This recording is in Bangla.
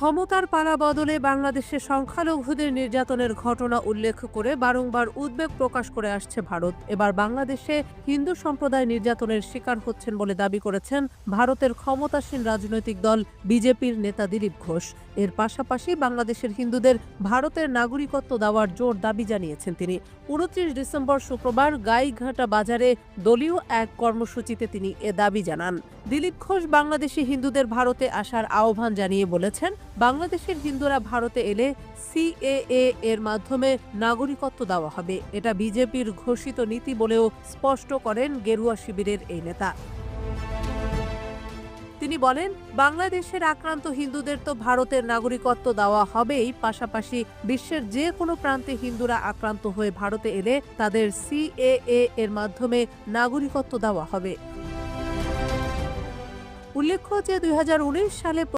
ক্ষমতার পালাবদলে বাংলাদেশে সংখ্যালঘুদের নির্যাতনের ঘটনা উল্লেখ করে বারংবার উদ্বেগ প্রকাশ করে আসছে ভারত। এবার বাংলাদেশে হিন্দু সম্প্রদায় নির্যাতনের শিকার হচ্ছেন বলে দাবি করেছেন ভারতের ক্ষমতাসীন রাজনৈতিক দল বিজেপির নেতা দিলীপ ঘোষ। এর পাশাপাশি বাংলাদেশের হিন্দুদের ভারতের নাগরিকত্ব দেওয়ার জোর দাবি জানিয়েছেন তিনি। ২৯ ডিসেম্বর শুক্রবার গাইঘাটা বাজারে দলীয় এক কর্মসূচিতে তিনি এ দাবি জানান। দিলীপ ঘোষ বাংলাদেশি হিন্দুদের ভারতে আসার আহ্বান জানিয়ে বলেছেন, বাংলাদেশের হিন্দুরা ভারতে এলে সিএএ এর মাধ্যমে নাগরিকত্ব দেওয়া হবে। এটা বিজেপির ঘোষিত নীতি বলেও স্পষ্ট করেন গেরুয়া শিবিরের এই নেতা। তিনি বলেন, বাংলাদেশের আক্রান্ত হিন্দুদের তো ভারতের নাগরিকত্ব দেওয়া হবেই, পাশাপাশি বিশ্বের যে কোনো প্রান্তে হিন্দুরা আক্রান্ত হয়ে ভারতে এলে তাদের সিএএ এর মাধ্যমে নাগরিকত্ব দেওয়া হবে। উল্লেখ্য যে ২০১৯ সালে